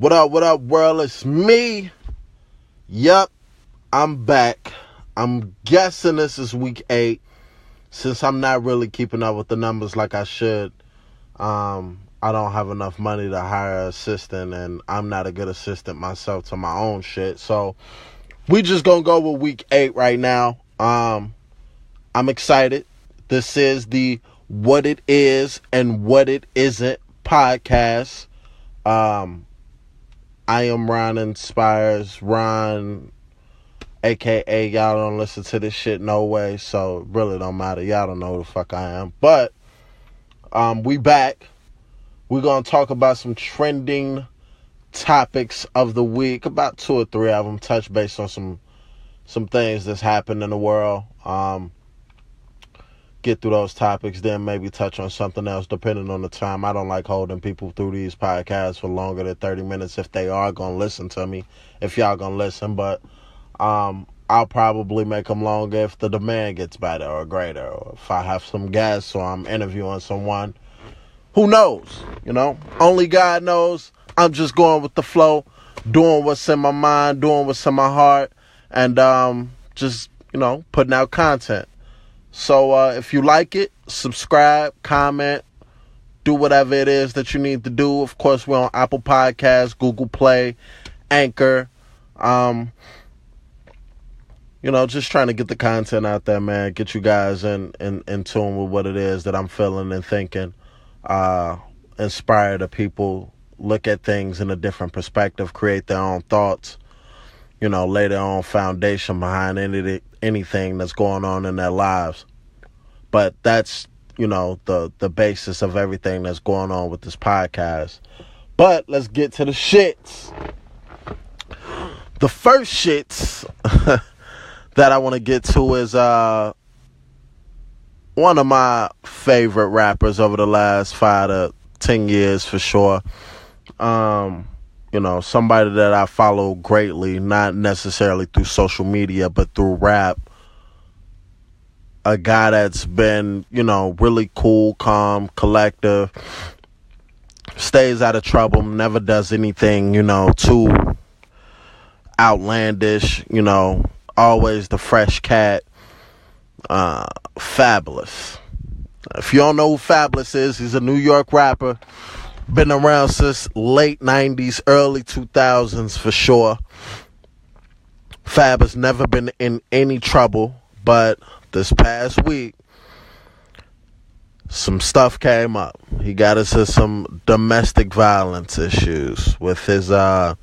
What up, world? It's me. Yup, I'm back. I'm guessing this is week 8. Since I'm not really keeping up with the numbers like I should, I don't have enough money to hire an assistant, and I'm not a good assistant myself to my own shit. So we just gonna go with week 8 right now. I'm excited. This is the What It Is and What It Isn't podcast. I am Ron Inspires. Ron, a.k.a. y'all don't listen to this shit no way, so it really don't matter. Y'all don't know who the fuck I am. But we back. We're going to talk about some trending topics of the week. About 2 or 3 of them. Touch base on some things that's happened in the world. Get through those topics, then maybe touch on something else depending on the time. I don't like holding people through these podcasts for longer than 30 minutes if they are going to listen to me, if y'all going to listen. But I'll probably make them longer if the demand gets better or greater, or if I have some guests or I'm interviewing someone. Who knows? You know, only God knows. I'm just going with the flow, doing what's in my mind, doing what's in my heart, and just, putting out content. So if you like it, subscribe, comment, do whatever it is that you need to do. Of course, we're on Apple Podcasts, Google Play, Anchor. Just trying to get the content out there, man. Get you guys in tune with what it is that I'm feeling and thinking. Inspire the people, look at things in a different perspective, create their own thoughts, lay their own foundation behind anything that's going on in their lives. But that's, the basis of everything that's going on with this podcast. But let's get to the shits. The first shits that I want to get to is one of my favorite rappers over the last 5 to 10 years for sure. Somebody that I follow greatly, not necessarily through social media, but through rap. A guy that's been, really cool, calm, collective, stays out of trouble, never does anything, too outlandish, always the fresh cat. Fabolous. If you don't know who Fabolous is, he's a New York rapper. Been around since late 90s, early 2000s for sure. Fab has never been in any trouble, but this past week, some stuff came up. He got into some domestic violence issues with his on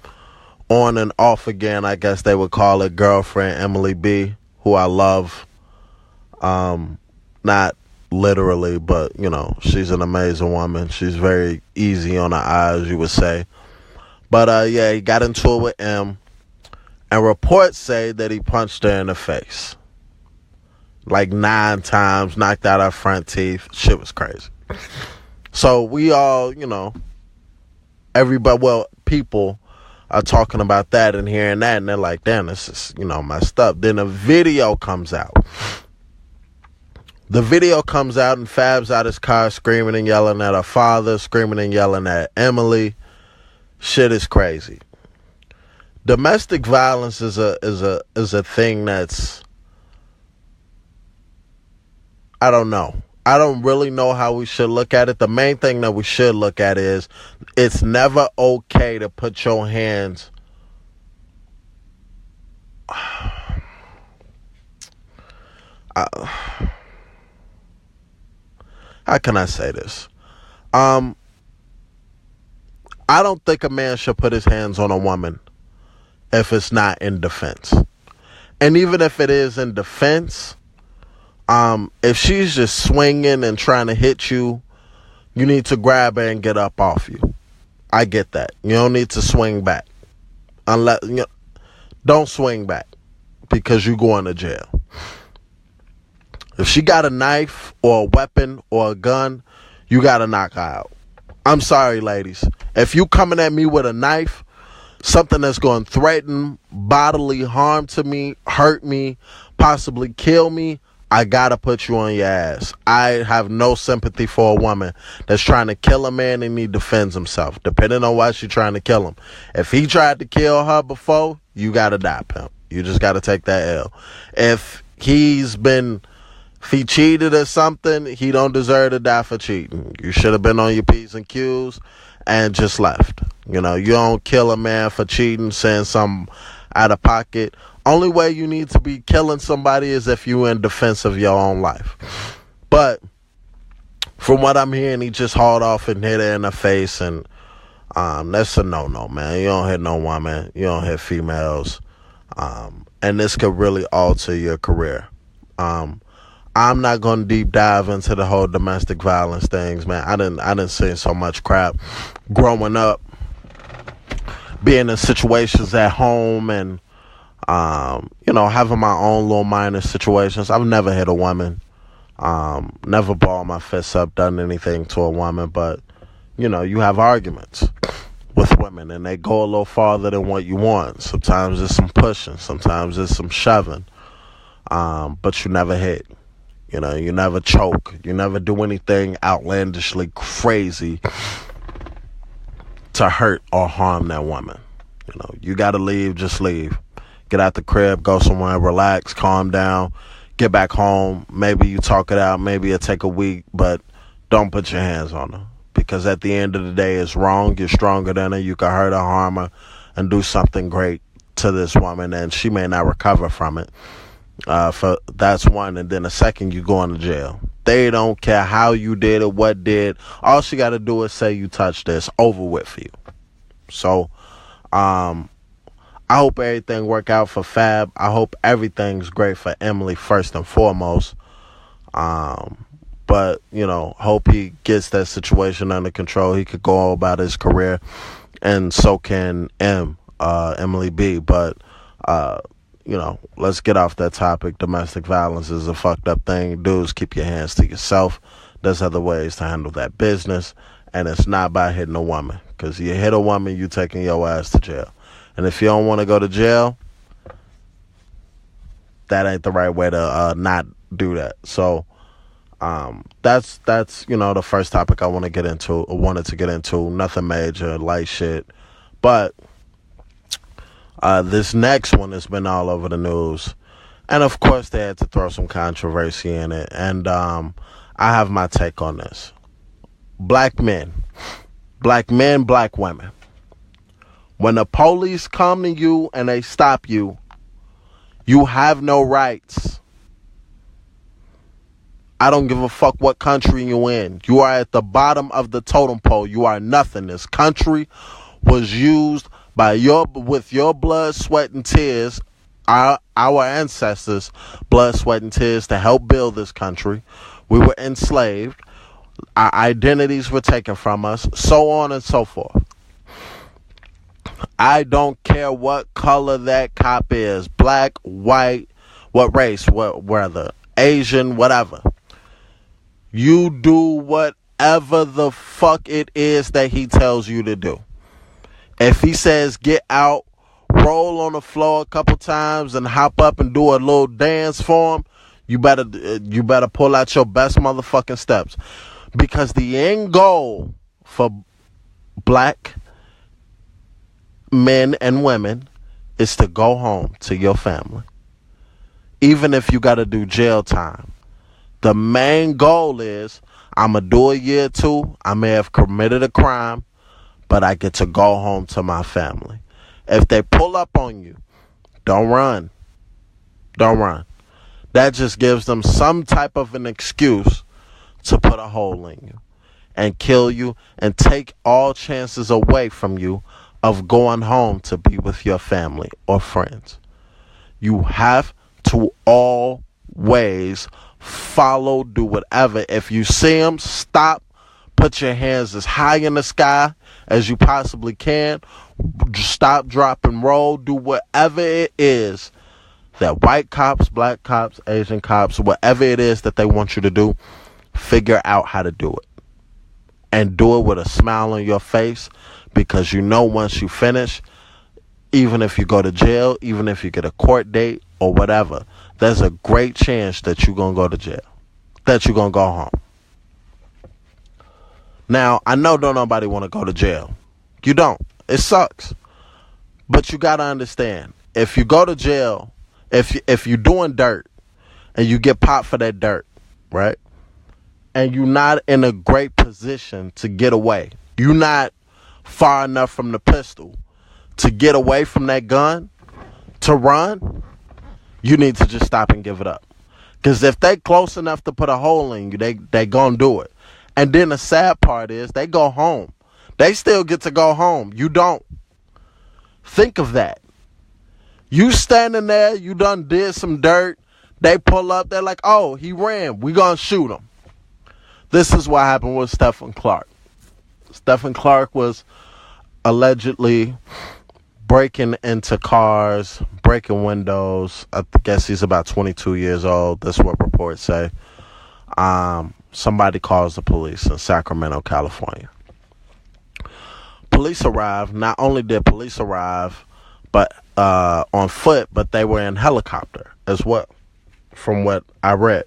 and off again, I guess they would call it, girlfriend, Emily B., who I love. Not literally, but, she's an amazing woman. She's very easy on the eyes, you would say. But, he got into it with M. And reports say that he punched her in the face. Like 9 times, knocked out her front teeth. Shit was crazy. So we all, people are talking about that and hearing that. And they're like, damn, this is, messed up. Then a video comes out. The video comes out and Fab's out his car screaming and yelling at her father, screaming and yelling at Emily. Shit is crazy. Domestic violence is a thing that's, I don't know. I don't really know how we should look at it. The main thing that we should look at is it's never okay to put your hands how can I say this? I don't think a man should put his hands on a woman if it's not in defense. And even if it is in defense, if she's just swinging and trying to hit you, you need to grab her and get up off you. I get that. You don't need to swing back. Don't swing back because you're going to jail. If she got a knife or a weapon or a gun, you got to knock her out. I'm sorry, ladies. If you coming at me with a knife, something that's going to threaten bodily harm to me, hurt me, possibly kill me, I gotta put you on your ass. I have no sympathy for a woman that's trying to kill a man and he defends himself, depending on why she's trying to kill him. If he tried to kill her before, you gotta die, pimp. You just gotta take that L. If he cheated or something, he don't deserve to die for cheating. You should have been on your P's and Q's and just left. You don't kill a man for cheating, saying something out of pocket. Only way you need to be killing somebody is if you're in defense of your own life. But from what I'm hearing, he just hauled off and hit her in the face, and that's a no-no, man. You don't hit no woman. You don't hit females. And this could really alter your career. I'm not going to deep dive into the whole domestic violence things, man. I didn't see so much crap growing up, being in situations at home and having my own little minor situations. I've never hit a woman, never balled my fists up, done anything to a woman, but, you have arguments with women, and they go a little farther than what you want. Sometimes it's some pushing, sometimes it's some shoving, but you never hit. You never choke, you never do anything outlandishly crazy to hurt or harm that woman. You gotta leave, just leave. Get out the crib, go somewhere, relax, calm down, get back home. Maybe you talk it out, maybe it'll take a week, but don't put your hands on her. Because at the end of the day, it's wrong. You're stronger than her. You can hurt her, harm her, and do something great to this woman, and she may not recover from it. That's one. And then the second, you go into jail. They don't care how you did it, what did. All she got to do is say you touched this. Over with for you. So, I hope everything work out for Fab. I hope everything's great for Emily first and foremost. But, hope he gets that situation under control. He could go about his career, and so can Emily B. But, let's get off that topic. Domestic violence is a fucked up thing. Dudes, keep your hands to yourself. There's other ways to handle that business, and it's not by hitting a woman. Because you hit a woman, you taking your ass to jail. And if you don't want to go to jail, that ain't the right way to not do that. So that's the first topic I wanted to get into. Nothing major, light shit. But this next one has been all over the news. And of course they had to throw some controversy in it. And I have my take on this. Black men, black women. When the police come to you and they stop you, you have no rights. I don't give a fuck what country you're in. You are at the bottom of the totem pole. You are nothing. This country was used with your blood, sweat, and tears, our ancestors' blood, sweat, and tears to help build this country. We were enslaved. Our identities were taken from us, so on and so forth. I don't care what color that cop is, black, white, what race, whether Asian, whatever. You do whatever the fuck it is that he tells you to do. If he says get out, roll on the floor a couple times and hop up and do a little dance for him, you better pull out your best motherfucking steps. Because the end goal for black men and women is to go home to your family. Even if you got to do jail time. The main goal is, I'm going to do a year or two. I may have committed a crime, but I get to go home to my family. If they pull up on you, don't run. Don't run. That just gives them some type of an excuse to put a hole in you and kill you and take all chances away from you of going home to be with your family or friends. You have to always follow, do whatever. If you see them, stop, put your hands as high in the sky as you possibly can. Stop, drop, and roll. Do whatever it is that white cops, black cops, Asian cops, whatever it is that they want you to do, figure out how to do it. And do it with a smile on your face, because you know once you finish, even if you go to jail, even if you get a court date or whatever, there's a great chance that you're going to go to jail, that you're going to go home. Now, I know don't nobody want to go to jail. You don't. It sucks. But you got to understand, if you go to jail, if you're doing dirt and you get popped for that dirt, right? And you're not in a great position to get away. You're not far enough from the pistol to get away from that gun, to run, you need to just stop and give it up. Because if they close enough to put a hole in you, they gonna do it. And then the sad part is they go home. They still get to go home. You don't. Think of that. You standing there, you done did some dirt. They pull up, they're like, oh, he ran. We gonna shoot him. This is what happened with Stephon Clark. Stephon Clark was allegedly breaking into cars, breaking windows. I guess he's about 22 years old. That's what reports say. Somebody calls the police in Sacramento, California. Police arrived. Not only did police arrive, but on foot, but they were in helicopter as well, from what I read.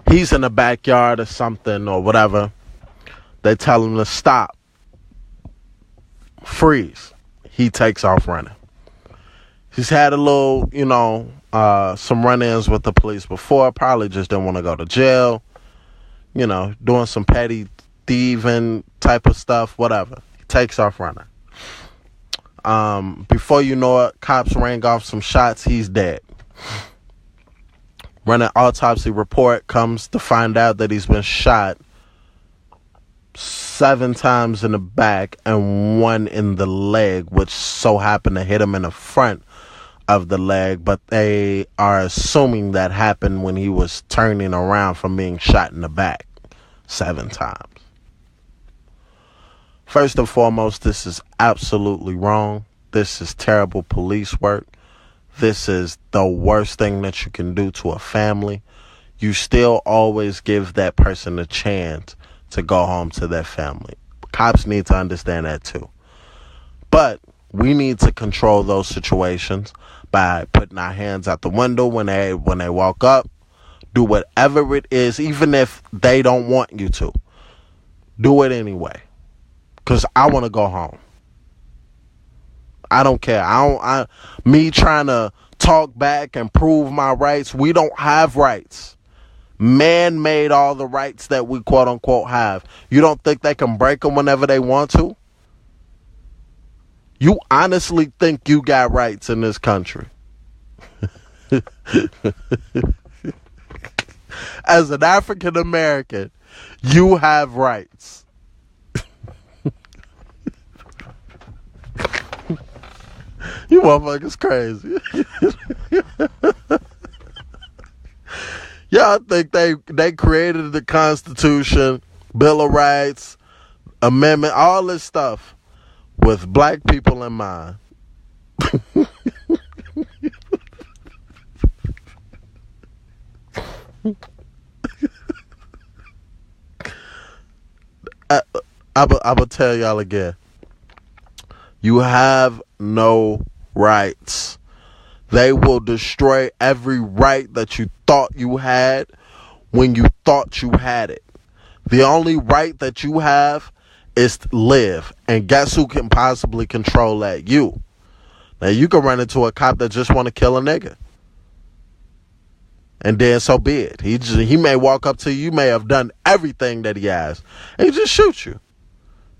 He's in the backyard or something or whatever. They tell him to stop. Freeze. He takes off running. He's had a little, some run-ins with the police before. Probably just didn't want to go to jail. Doing some petty thieving type of stuff, whatever. He takes off running. Before you know it, cops rang off some shots. He's dead. When an autopsy report comes to find out that he's been shot 7 times in the back and 1 in the leg, which so happened to hit him in the front of the leg, but they are assuming that happened when he was turning around from being shot in the back 7 times. First and foremost, this is absolutely wrong. This is terrible police work. This is the worst thing that you can do to a family. You still always give that person a chance to go home to their family. Cops need to understand that too. But we need to control those situations by putting our hands out the window when they walk up. Do whatever it is, even if they don't want you to. Do it anyway. Because I want to go home. I don't care. Me trying to talk back and prove my rights. We don't have rights. Man made all the rights that we quote unquote have. You don't think they can break them whenever they want to? You honestly think you got rights in this country? As an African American, you have rights. You motherfuckers crazy. Y'all think they created the Constitution, Bill of Rights, Amendment, all this stuff with black people in mind. I will tell y'all again. You have no rights. They will destroy every right that you thought you had when you thought you had it. The only right that you have is to live. And guess who can possibly control that? You. Now, you can run into a cop that just want to kill a nigga. And then so be it. He may walk up to you. You may have done everything that he has. And he just shoot you.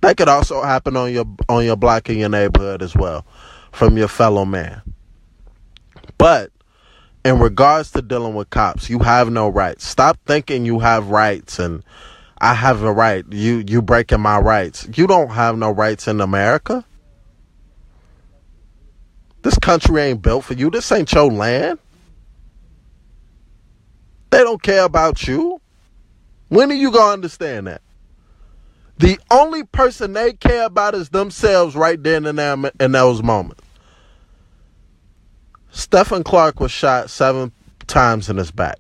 That could also happen on your block in your neighborhood as well, from your fellow man. But in regards to dealing with cops, you have no rights. Stop thinking you have rights and I have a right. You breaking my rights. You don't have no rights in America. This country ain't built for you. This ain't your land. They don't care about you. When are you going to understand that? The only person they care about is themselves right then and there in those moments. Stephon Clark was shot 7 times in his back.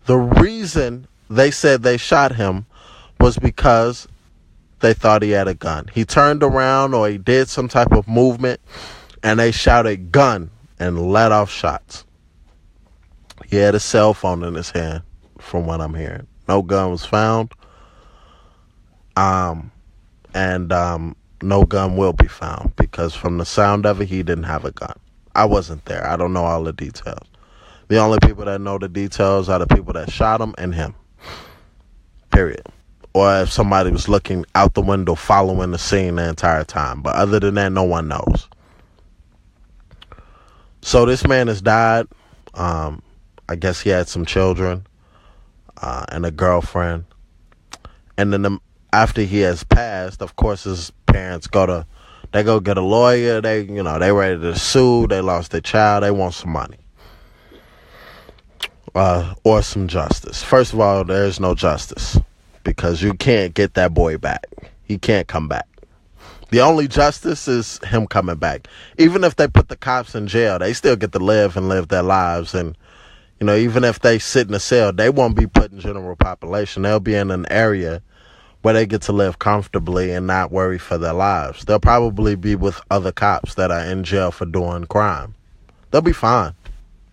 The reason they said they shot him was because they thought he had a gun. He turned around or he did some type of movement, and they shouted gun and let off shots. He had a cell phone in his hand, from what I'm hearing. No gun was found. And no gun will be found, because from the sound of it, he didn't have a gun. I wasn't there. I don't know all the details. The only people that know the details are the people that shot him and him. Period. Or if somebody was looking out the window following the scene the entire time. But other than that, no one knows. So this man has died. I guess he had some children and a girlfriend. And then after he has passed, of course, his parents go get a they ready to sue. They lost their child. They want some money. Or some justice. First of all, there is no justice, because you can't get that boy back. He can't come back. The only justice is him coming back. Even if they put the cops in jail, they still get to live their lives. And, even if they sit in a cell, they won't be put in general population. They'll be in an area where they get to live comfortably and not worry for their lives. They'll probably be with other cops that are in jail for doing crime. They'll be fine.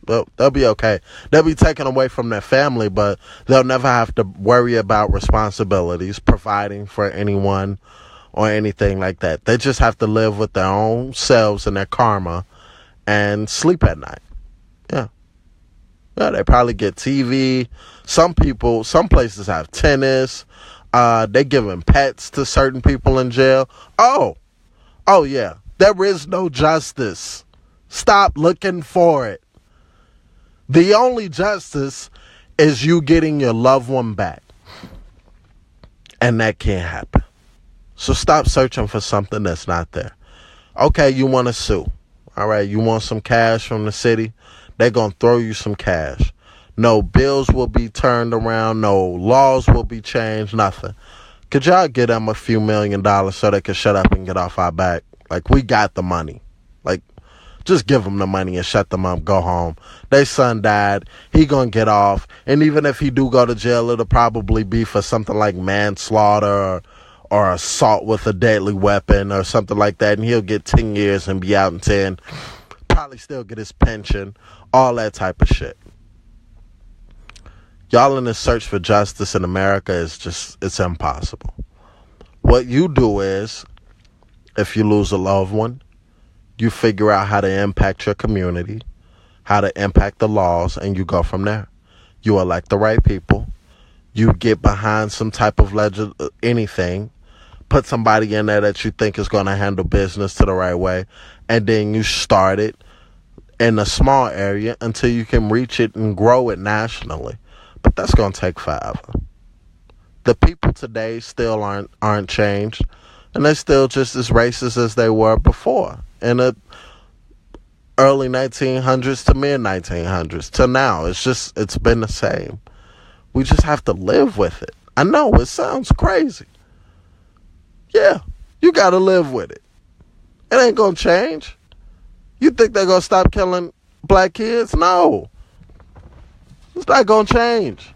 They'll be okay. They'll be taken away from their family, but they'll never have to worry about responsibilities, providing for anyone or anything like that. They just have to live with their own selves and their karma and sleep at night. Yeah. Yeah, they probably get TV. Some places have tennis. They giving pets to certain people in jail. Oh yeah. There is no justice. Stop looking for it. The only justice is you getting your loved one back. And that can't happen. So stop searching for something that's not there. Okay, you want to sue. All right, you want some cash from the city? They're going to throw you some cash. No bills will be turned around. No laws will be changed. Nothing. Could y'all get them a few $1 million so they could shut up and get off our back? Like, we got the money. Like, just give them the money and shut them up. Go home. Their son died. He gonna get off. And even if he do go to jail, it'll probably be for something like manslaughter or assault with a deadly weapon or something like that. And he'll get 10 years and be out in 10. Probably still get his pension. All that type of shit. Y'all in the search for justice in America it's impossible. What you do is, if you lose a loved one, you figure out how to impact your community, how to impact the laws, and you go from there. You elect the right people. You get behind some type of anything. Put somebody in there that you think is going to handle business to the right way. And then you start it in a small area until you can reach it and grow it nationally. But that's going to take forever. The people today still aren't changed. And they're still just as racist as they were before. In the early 1900s to mid 1900s to now. It's been the same. We just have to live with it. I know it sounds crazy. Yeah, you got to live with it. It ain't going to change. You think they're going to stop killing black kids? No. It's not going to change.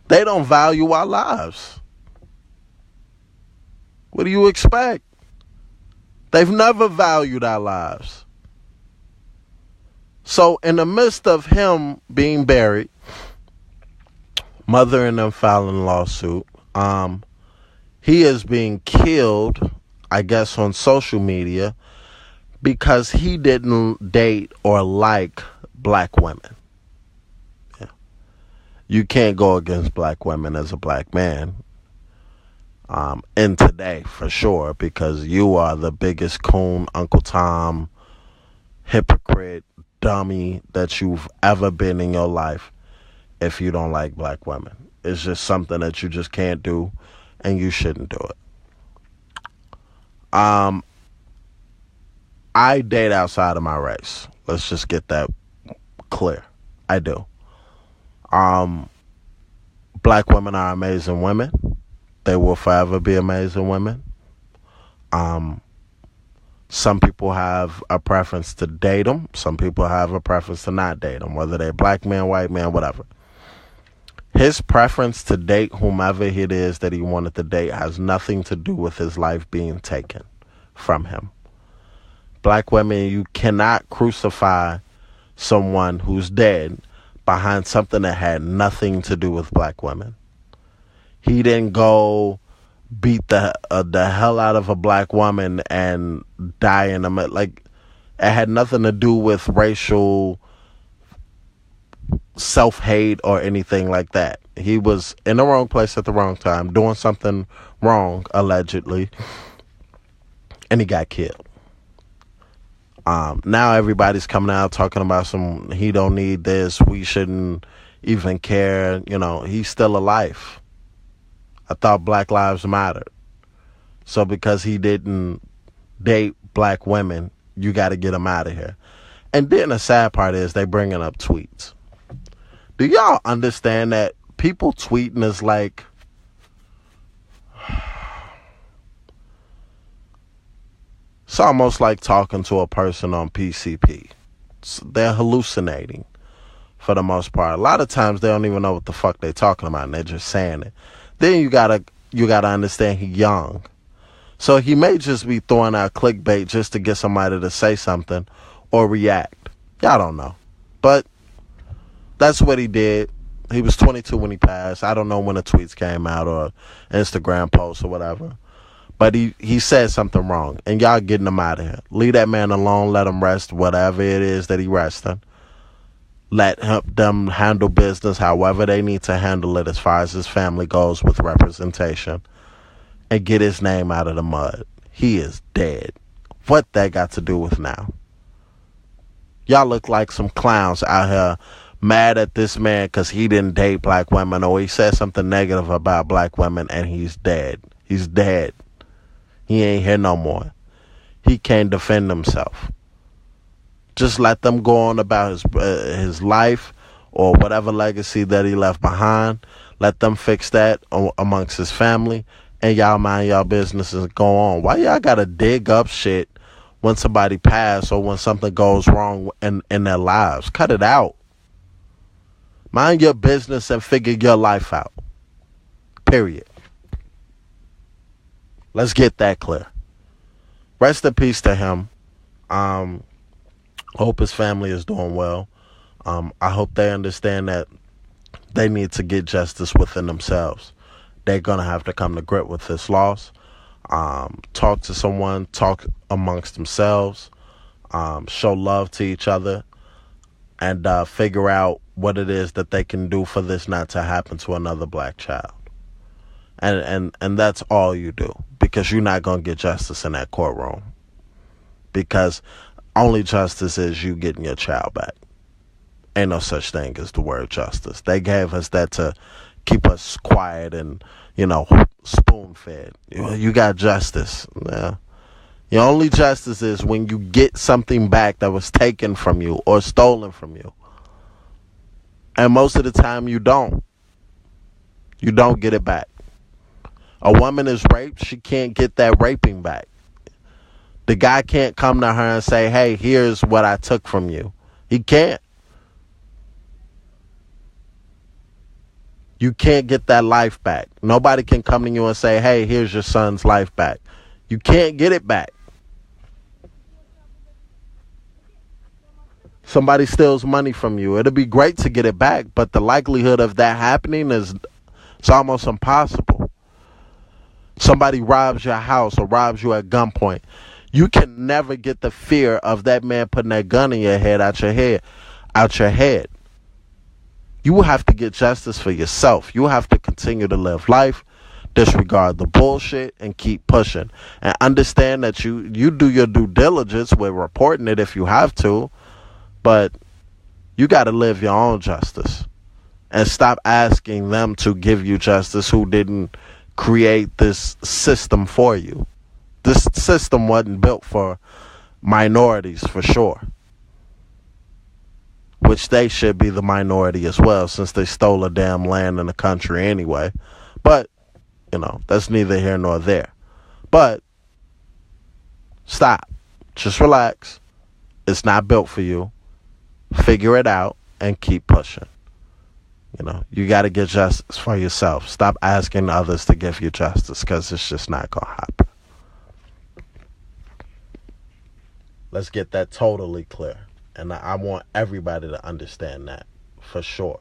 They don't value our lives. What do you expect? They've never valued our lives. So in the midst of him being buried, mother and them filing a lawsuit, he is being killed, I guess, on social media because he didn't date or like black women. Yeah. You can't go against black women as a black man. And today, for sure, because you are the biggest coon, Uncle Tom, hypocrite, dummy that you've ever been in your life if you don't like black women. It's just something that you just can't do, and you shouldn't do it. I date outside of my race. Let's just get that clear. I do. Black women are amazing women. They will forever be amazing women. Some people have a preference to date them. Some people have a preference to not date them, whether they're black man, white man, whatever. His preference to date whomever it is that he wanted to date has nothing to do with his life being taken from him. Black women, you cannot crucify someone who's dead behind something that had nothing to do with black women. He didn't go beat the hell out of a black woman and die in them. Like, it had nothing to do with racial self-hate or anything like that. He was in the wrong place at the wrong time, doing something wrong, allegedly, and he got killed. Now everybody's coming out talking about he don't need this, we shouldn't even care. You know, he's still alive. I thought Black Lives Mattered. So because he didn't date black women, you got to get him out of here. And then the sad part is they bringing up tweets. Do y'all understand that people tweeting is like, it's almost like talking to a person on PCP. They're hallucinating for the most part. A lot of times they don't even know what the fuck they're talking about, and they're just saying it. Then you gotta understand he's young. So he may just be throwing out clickbait just to get somebody to say something or react. Y'all don't know. But that's what he did. He was 22 when he passed. I don't know when the tweets came out or Instagram posts or whatever. But he said something wrong. And y'all getting him out of here. Leave that man alone. Let him rest whatever it is that he resting. Let them handle business however they need to handle it as far as his family goes with representation. And get his name out of the mud. He is dead. What that got to do with now? Y'all look like some clowns out here mad at this man because he didn't date black women or he said something negative about black women and he's dead. He's dead. He ain't here no more. He can't defend himself. Just let them go on about his life or whatever legacy that he left behind. Let them fix that amongst his family. And y'all mind y'all business and go on. Why y'all gotta dig up shit when somebody passed or when something goes wrong in their lives? Cut it out. Mind your business and figure your life out. Period. Let's get that clear. Rest in peace to him. Hope his family is doing well. I hope they understand that they need to get justice within themselves. They're going to have to come to grip with this loss. Talk to someone. Talk amongst themselves. Show love to each other. And figure out what it is that they can do for this not to happen to another black child. And that's all you do. Because you're not going to get justice in that courtroom. Because only justice is you getting your child back. Ain't no such thing as the word justice. They gave us that to keep us quiet and, spoon-fed. You got justice. Yeah. Your only justice is when you get something back that was taken from you or stolen from you. And most of the time you don't. You don't get it back. A woman is raped, she can't get that raping back. The guy can't come to her and say, hey, here's what I took from you. He can't. You can't get that life back. Nobody can come to you and say, hey, here's your son's life back. You can't get it back. Somebody steals money from you. It'll be great to get it back, but the likelihood of that happening it's almost impossible. Somebody robs your house or robs you at gunpoint. You can never get the fear of that man putting that gun in your head out your head. You will have to get justice for yourself. You will have to continue to live life, disregard the bullshit, and keep pushing. And understand that you do your due diligence with reporting it if you have to, but you got to live your own justice. And stop asking them to give you justice who didn't create this system for you. This system wasn't built for minorities for sure. Which they should be the minority as well, since they stole a damn land in the country anyway. But, that's neither here nor there. But, stop. Just relax. It's not built for you. Figure it out and keep pushing. You got to get justice for yourself. Stop asking others to give you justice, because it's just not going to happen. Let's get that totally clear. And I want everybody to understand that for sure.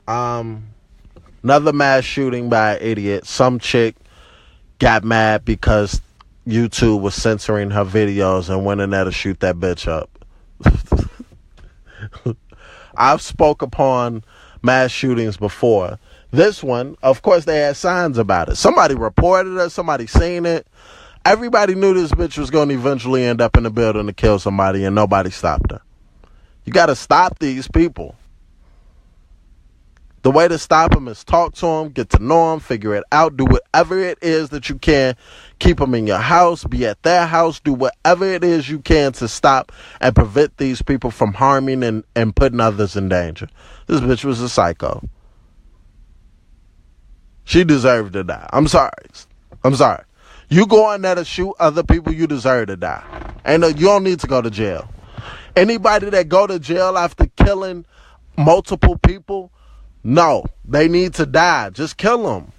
Another mass shooting by an idiot. Some chick got mad because YouTube was censoring her videos and went in there to shoot that bitch up. I've spoke upon mass shootings before. This one, of course, they had signs about it. Somebody reported it. Somebody seen it. Everybody knew this bitch was going to eventually end up in the building to kill somebody, and nobody stopped her. You got to stop these people. The way to stop them is talk to them, get to know them, figure it out, do whatever it is that you can. Keep them in your house, be at their house, do whatever it is you can to stop and prevent these people from harming and putting others in danger. This bitch was a psycho. She deserved to die. I'm sorry. You go in there to shoot other people, you deserve to die. You don't need to go to jail. Anybody that go to jail after killing multiple people, no, they need to die. Just kill them.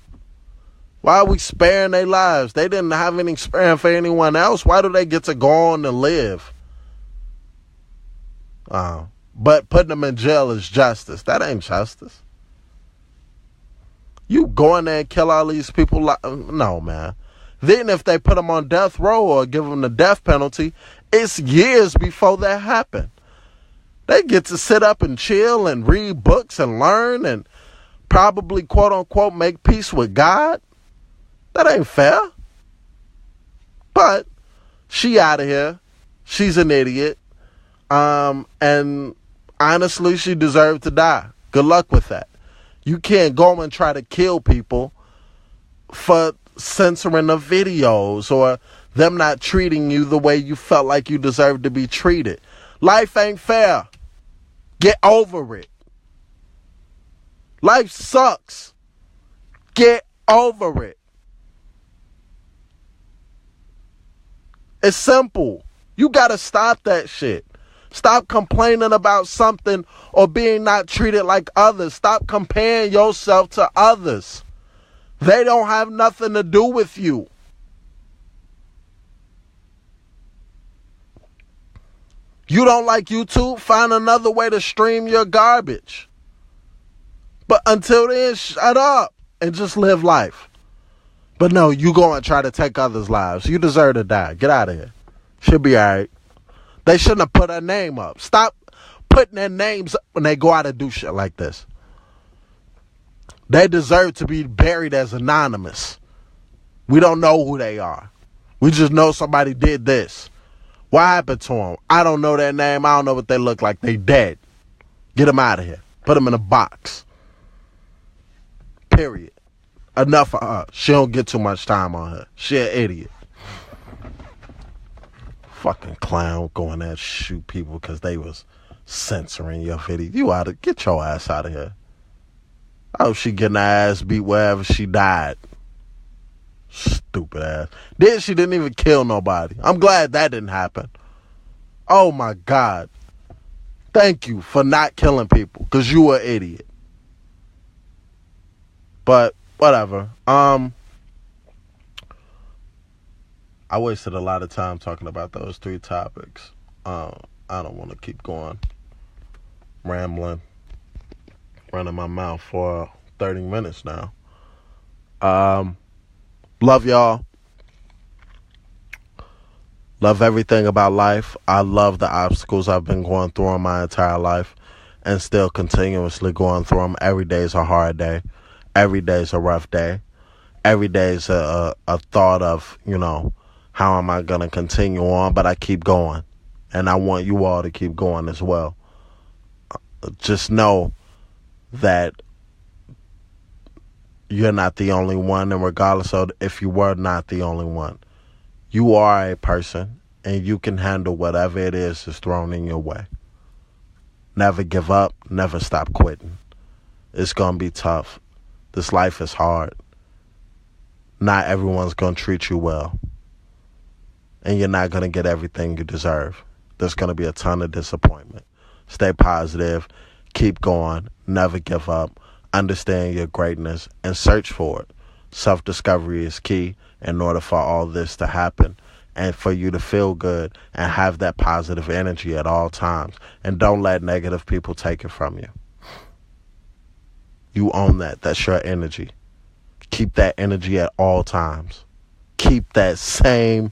Why are we sparing their lives? They didn't have any sparing for anyone else. Why do they get to go on and live? But putting them in jail is justice. That ain't justice. You go in there and kill all these people? No, man. Then if they put them on death row or give them the death penalty, it's years before that happened. They get to sit up and chill and read books and learn and probably, quote unquote, make peace with God. That ain't fair. But she out of here. She's an idiot. And honestly, she deserved to die. Good luck with that. You can't go and try to kill people for censoring the videos or them not treating you the way you felt like you deserved to be treated. Life ain't fair. Get over it. Life sucks. Get over it. It's simple. You gotta stop that shit. Stop complaining about something or being not treated like others. Stop comparing yourself to others. They don't have nothing to do with you. You don't like YouTube? Find another way to stream your garbage. But until then, shut up and just live life. But no, you go and try to take others' lives. You deserve to die. Get out of here. Should be all right. They shouldn't have put her name up. Stop putting their names up when they go out and do shit like this. They deserve to be buried as anonymous. We don't know who they are. We just know somebody did this. What happened to them? I don't know their name. I don't know what they look like. They dead. Get them out of here. Put them in a box. Period. Enough of her. She don't get too much time on her. She an idiot. Fucking clown going there to shoot people because they was censoring your video. You ought to get your ass out of here. I hope she getting her ass beat wherever she died. Stupid ass. Then she didn't even kill nobody. I'm glad that didn't happen. Oh my God. Thank you for not killing people because you were an idiot. But whatever. I wasted a lot of time talking about those three topics. I don't want to keep going rambling, running my mouth for 30 minutes now. Love y'all. Love everything about life. I love the obstacles I've been going through in my entire life and still continuously going through them. Every day is a hard day. Every day is a rough day. Every day is a thought of, how am I going to continue on? But I keep going. And I want you all to keep going as well. Just know that you're not the only one. And regardless of if you were not the only one, you are a person and you can handle whatever it is that's thrown in your way. Never give up. Never stop quitting. It's going to be tough. This life is hard. Not everyone's going to treat you well. And you're not going to get everything you deserve. There's going to be a ton of disappointment. Stay positive. Keep going. Never give up. Understand your greatness and search for it. Self-discovery is key in order for all this to happen and for you to feel good and have that positive energy at all times. And don't let negative people take it from you. You own that. That's your energy. Keep that energy at all times. Keep that same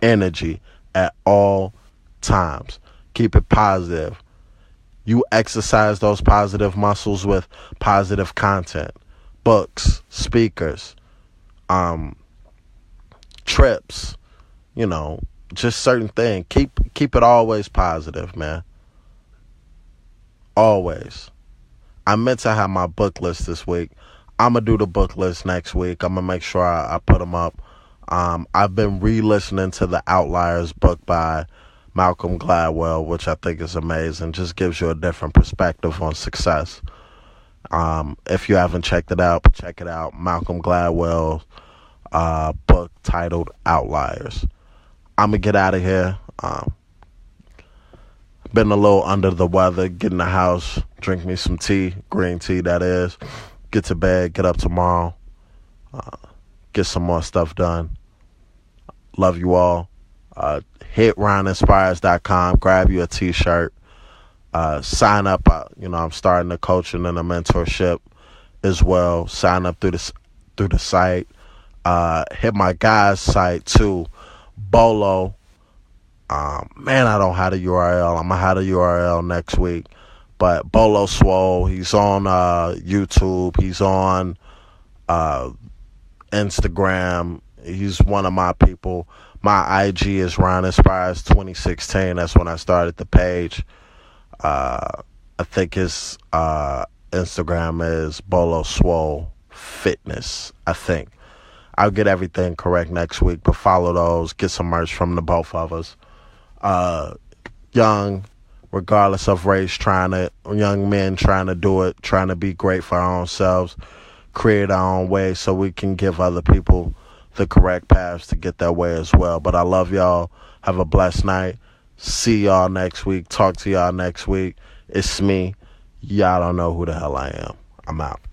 energy at all times. Keep it positive. You exercise those positive muscles with positive content, books, speakers, trips, just certain things. Keep it always positive, man. Always. I meant to have my book list this week. I'm going to do the book list next week. I'm going to make sure I put them up. I've been re-listening to the Outliers book by Malcolm Gladwell, which I think is amazing. Just gives you a different perspective on success. If you haven't checked it out, check it out. Malcolm Gladwell's book titled Outliers. I'm going to get out of here. Been a little under the weather. Get in the house, drink me some tea, green tea that is. Get to bed, get up tomorrow. Get some more stuff done. Love you all. Hit RyanInspires.com. Grab you a t-shirt. Sign up. I'm starting a coaching and a mentorship as well. Sign up through the site. Hit my guy's site too. Bolo. Man, I don't have the URL. I'm gonna have the URL next week. But Bolo Swole, he's on YouTube. He's on Instagram. He's one of my people. My IG is Ryan Inspires 2016. That's when I started the page. I think his Instagram is Bolo Swole Fitness, I think. I'll get everything correct next week, but follow those. Get some merch from the both of us. Young, regardless of race, young men trying to do it, trying to be great for our own selves, create our own way so we can give other people the correct paths to get that way as well. But I love y'all. Have a blessed night. See y'all next week. Talk to y'all next week. It's me. Y'all don't know who the hell I am. I'm out.